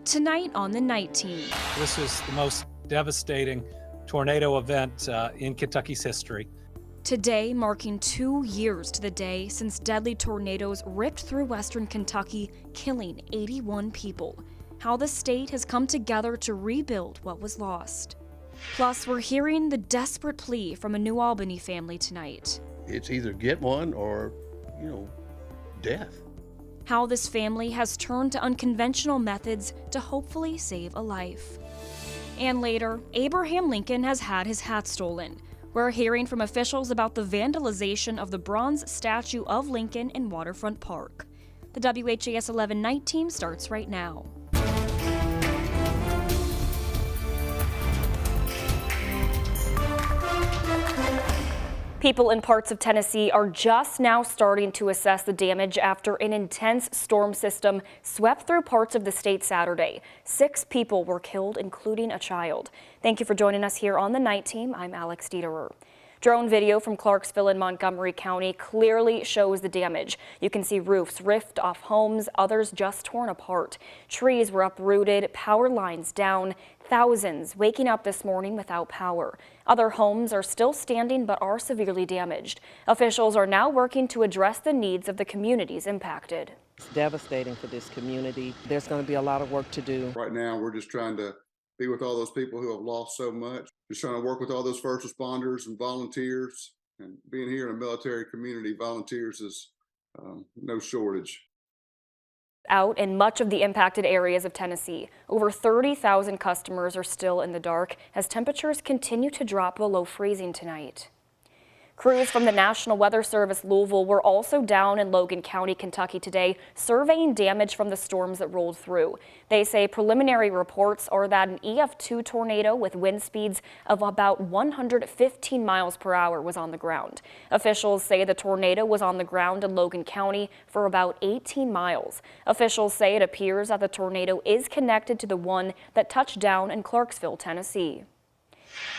Tonight on the Night Team. This is the most devastating tornado event in Kentucky's history. Today marking 2 years to the day since deadly tornadoes ripped through western Kentucky, killing 81 people. How the state has come together to rebuild what was lost. Plus, we're hearing the desperate plea from a New Albany family tonight. It's either get one or, death. How this family has turned to unconventional methods to hopefully save a life. And later, Abraham Lincoln has had his hat stolen. We're hearing from officials about the vandalization of the bronze statue of Lincoln in Waterfront Park. The WHAS11 Night Team starts right now. People in parts of Tennessee are just now starting to assess the damage after an intense storm system swept through parts of the state Saturday. 6 people were killed, including a child. Thank you for joining us here on the Night Team. I'm Alex Dieterer. Drone video from Clarksville in Montgomery County clearly shows the damage. You can see roofs ripped off homes, others just torn apart. Trees were uprooted, power lines down, thousands waking up this morning without power. Other homes are still standing but are severely damaged. Officials are now working to address the needs of the communities impacted. It's devastating for this community. There's going to be a lot of work to do. Right now, we're just trying to be with all those people who have lost so much. Just trying to work with all those first responders and volunteers. And being here in a military community, volunteers is no shortage. Out in much of the impacted areas of Tennessee, over 30,000 customers are still in the dark as temperatures continue to drop below freezing tonight. Crews from the National Weather Service Louisville were also down in Logan County, Kentucky today, surveying damage from the storms that rolled through. They say preliminary reports are that an EF2 tornado with wind speeds of about 115 miles per hour was on the ground. Officials say the tornado was on the ground in Logan County for about 18 miles. Officials say it appears that the tornado is connected to the one that touched down in Clarksville, Tennessee.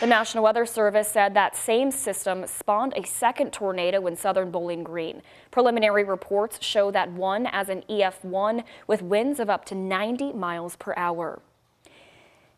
The National Weather Service said that same system spawned a second tornado in southern Bowling Green. Preliminary reports show that one as an EF1 with winds of up to 90 miles per hour.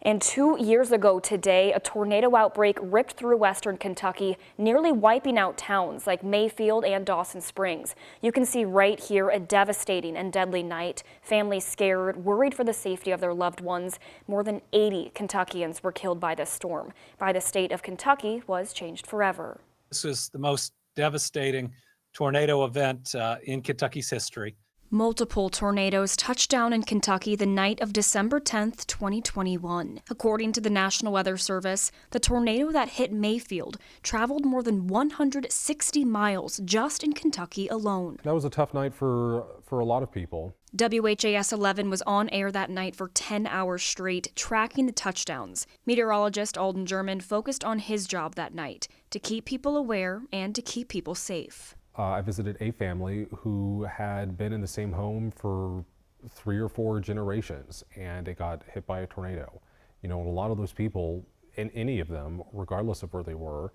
And 2 years ago today, a tornado outbreak ripped through western Kentucky, nearly wiping out towns like Mayfield and Dawson Springs. You can see right here a devastating and deadly night. Families scared, worried for the safety of their loved ones. More than 80 Kentuckians were killed by this storm. By the state of Kentucky was changed forever. This is the most devastating tornado event in Kentucky's history. Multiple tornadoes touched down in Kentucky the night of December 10th, 2021. According to the National Weather Service, the tornado that hit Mayfield traveled more than 160 miles just in Kentucky alone. That was a tough night for a lot of people. WHAS11 was on air that night for 10 hours straight, tracking the touchdowns. Meteorologist Alden German focused on his job that night, to keep people aware and to keep people safe. I visited a family who had been in the same home for 3 or 4 generations, and it got hit by a tornado. And a lot of those people, and any of them, regardless of where they were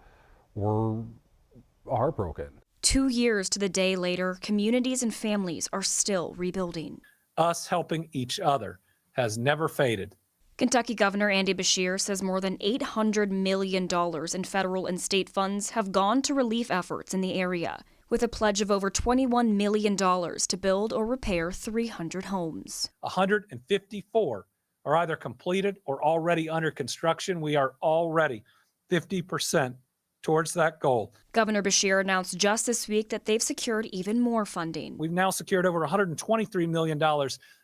heartbroken. 2 years to the day later, communities and families are still rebuilding. Us helping each other has never faded. Kentucky Governor Andy Beshear says more than $800 million in federal and state funds have gone to relief efforts in the area, with a pledge of over $21 million to build or repair 300 homes. 154 are either completed or already under construction. We are already 50% towards that goal. Governor Beshear announced just this week that they've secured even more funding. We've now secured over $123 million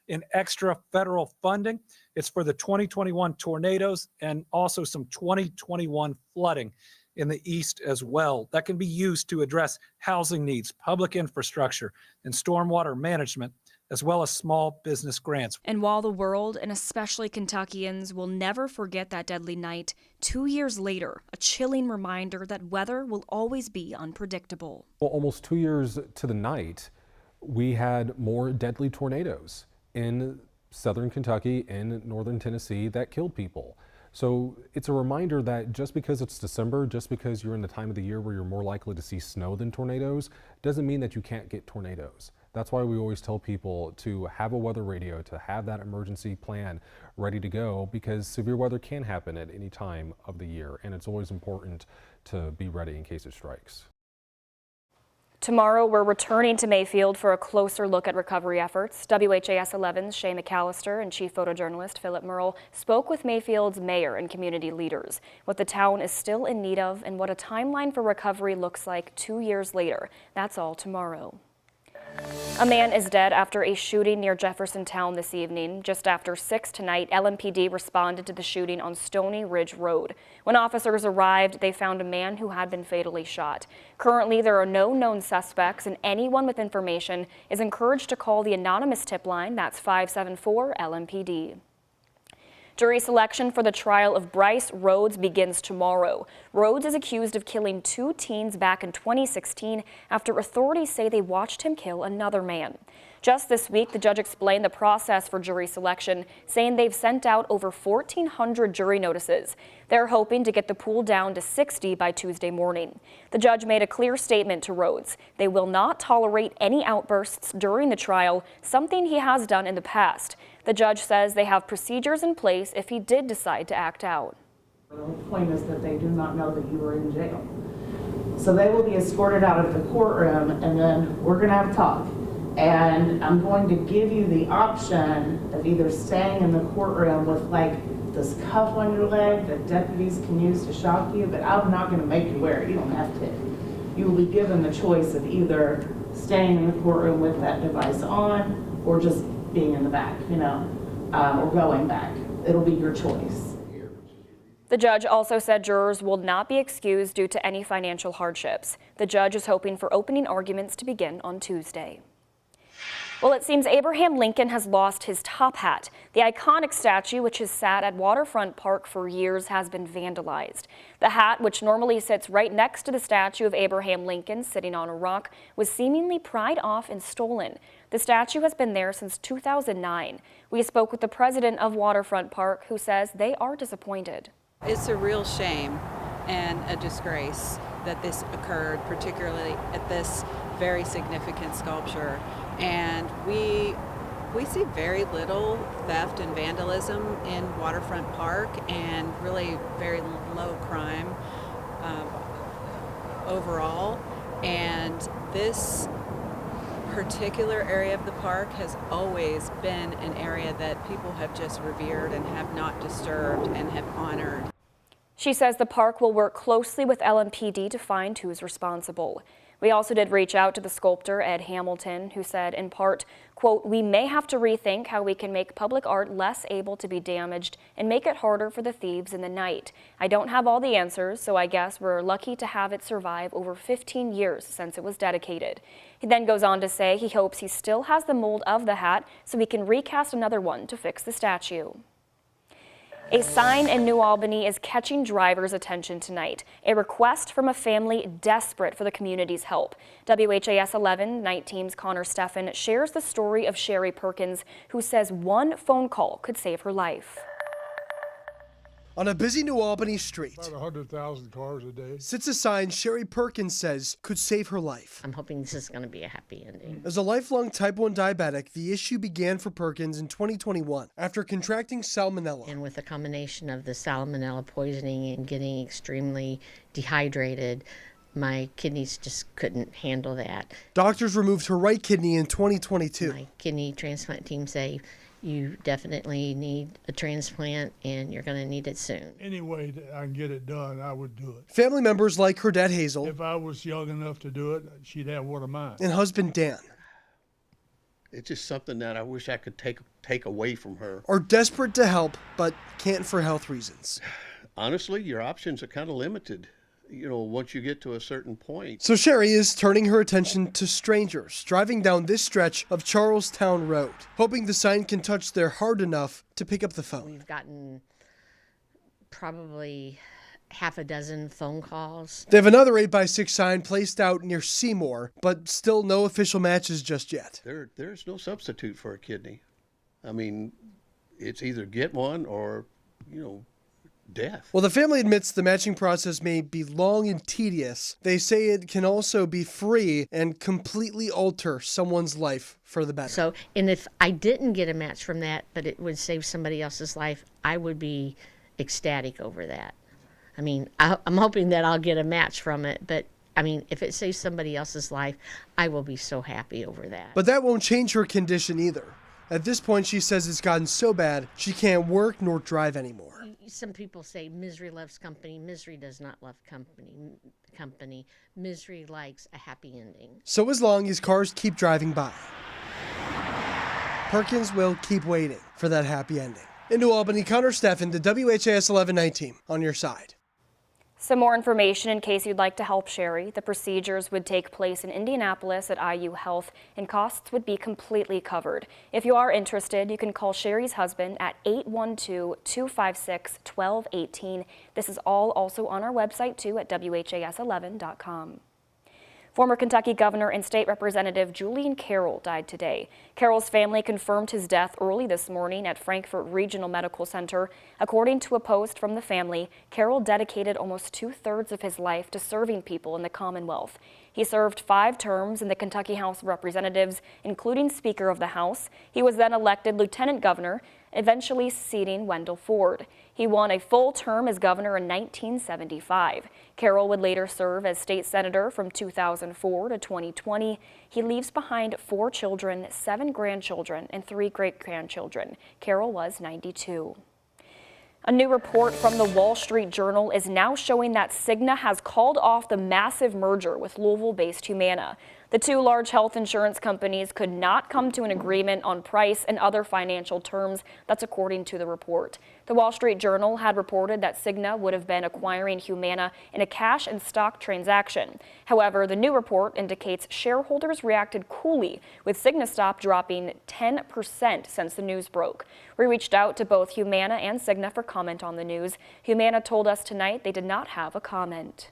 in extra federal funding. It's for the 2021 tornadoes and also some 2021 flooding in the east as well. That can be used to address housing needs, public infrastructure, and stormwater management, as well as small business grants. And while the world, and especially Kentuckians, will never forget that deadly night, 2 years later, a chilling reminder that weather will always be unpredictable. Well, almost 2 years to the night, we had more deadly tornadoes in southern Kentucky and northern Tennessee that killed people. So it's a reminder that just because it's December, just because you're in the time of the year where you're more likely to see snow than tornadoes, doesn't mean that you can't get tornadoes. That's why we always tell people to have a weather radio, to have that emergency plan ready to go, because severe weather can happen at any time of the year, and it's always important to be ready in case it strikes. Tomorrow, we're returning to Mayfield for a closer look at recovery efforts. WHAS11's Shay McAllister and chief photojournalist Philip Merle spoke with Mayfield's mayor and community leaders, what the town is still in need of and what a timeline for recovery looks like 2 years later. That's all tomorrow. A man is dead after a shooting near Jeffersontown this evening. Just after 6 tonight, LMPD responded to the shooting on Stony Ridge Road. When officers arrived, they found a man who had been fatally shot. Currently, there are no known suspects, and anyone with information is encouraged to call the anonymous tip line. That's 574-LMPD. Jury selection for the trial of Bryce Rhodes begins tomorrow. Rhodes is accused of killing 2 teens back in 2016 after authorities say they watched him kill another man. Just this week, the judge explained the process for jury selection, saying they've sent out over 1,400 jury notices. They're hoping to get the pool down to 60 by Tuesday morning. The judge made a clear statement to Rhodes. They will not tolerate any outbursts during the trial, something he has done in the past. The judge says they have procedures in place if he did decide to act out. The point is that they do not know that you were in jail. So they will be escorted out of the courtroom, and then we're going to have a talk. And I'm going to give you the option of either staying in the courtroom with like this cuff on your leg that deputies can use to shock you, but I'm not going to make you wear it. You don't have to. You will be given the choice of either staying in the courtroom with that device on or just being in the back, or going back. It'll be your choice. The judge also said jurors will not be excused due to any financial hardships. The judge is hoping for opening arguments to begin on Tuesday. Well, it seems Abraham Lincoln has lost his top hat. The iconic statue, which has sat at Waterfront Park for years, has been vandalized. The hat, which normally sits right next to the statue of Abraham Lincoln sitting on a rock, was seemingly pried off and stolen. The statue has been there since 2009. We spoke with the president of Waterfront Park, who says they are disappointed. It's a real shame and a disgrace that this occurred, particularly at this very significant sculpture. And we see very little theft and vandalism in Waterfront Park, and really very low crime overall. And this particular area of the park has always been an area that people have just revered and have not disturbed and have honored. She says the park will work closely with LMPD to find who's responsible. We also did reach out to the sculptor, Ed Hamilton, who said in part, quote, "We may have to rethink how we can make public art less able to be damaged and make it harder for the thieves in the night. I don't have all the answers, so I guess we're lucky to have it survive over 15 years since it was dedicated." He then goes on to say he hopes he still has the mold of the hat so he can recast another one to fix the statue. A sign in New Albany is catching drivers' attention tonight. A request from a family desperate for the community's help. WHAS 11 Night Team's Connor Steffen shares the story of Sherry Perkins, who says one phone call could save her life. On a busy New Albany street, about 100,000 cars a day, sits a sign Sherry Perkins says could save her life. I'm hoping this is going to be a happy ending. As a lifelong type 1 diabetic, the issue began for Perkins in 2021 after contracting salmonella. And with a combination of the salmonella poisoning and getting extremely dehydrated, my kidneys just couldn't handle that. Doctors removed her right kidney in 2022. My kidney transplant team say, you definitely need a transplant and you're going to need it soon. any way that I can get it done, I would do it. Family members like her dad Hazel If I was young enough to do it, she'd have one of mine. and husband Dan It's just something that I wish I could take away from her. are desperate to help but can't for health reasons. Honestly, your options are kind of limited, once you get to a certain point. So Sherry is turning her attention to strangers driving down this stretch of Charlestown Road, hoping the sign can touch their heart enough to pick up the phone. We've gotten probably half a dozen phone calls. They have another 8x6 sign placed out near Seymour, but still no official matches just yet. There's no substitute for a kidney. I mean, it's either get one or, death. While the family admits the matching process may be long and tedious, they say it can also be free and completely alter someone's life for the better. So, and if I didn't get a match from that, but it would save somebody else's life, I would be ecstatic over that. I mean, I'm hoping that I'll get a match from it, but I mean, if it saves somebody else's life, I will be so happy over that. But that won't change her condition either. At this point, she says it's gotten so bad she can't work nor drive anymore. Some people say misery loves company. Misery does not love company. Misery likes a happy ending. So as long as cars keep driving by, Perkins will keep waiting for that happy ending. In New Albany, Connor Steffen, the WHAS 11 team, on your side. Some more information in case you'd like to help Sherry. The procedures would take place in Indianapolis at IU Health, and costs would be completely covered. If you are interested, you can call Sherry's husband at 812-256-1218. This is all also on our website, too, at WHAS11.com. Former Kentucky Governor and State Representative Julian Caroll died today. Caroll's family confirmed his death early this morning at Frankfort Regional Medical Center. According to a post from the family, Caroll dedicated almost 2/3 of his life to serving people in the Commonwealth. He served 5 terms in the Kentucky House of Representatives, including Speaker of the House. He was then elected Lieutenant Governor, eventually succeeding Wendell Ford. He won a full term as governor in 1975. Caroll would later serve as state senator from 2004 to 2020. He leaves behind 4 children, 7 grandchildren, and 3 great-grandchildren. Caroll was 92. A new report from the Wall Street Journal is now showing that Cigna has called off the massive merger with Louisville-based Humana. The 2 large health insurance companies could not come to an agreement on price and other financial terms. That's according to the report. The Wall Street Journal had reported that Cigna would have been acquiring Humana in a cash and stock transaction. However, the new report indicates shareholders reacted coolly, with Cigna stock dropping 10% since the news broke. We reached out to both Humana and Cigna for comment on the news. Humana told us tonight they did not have a comment.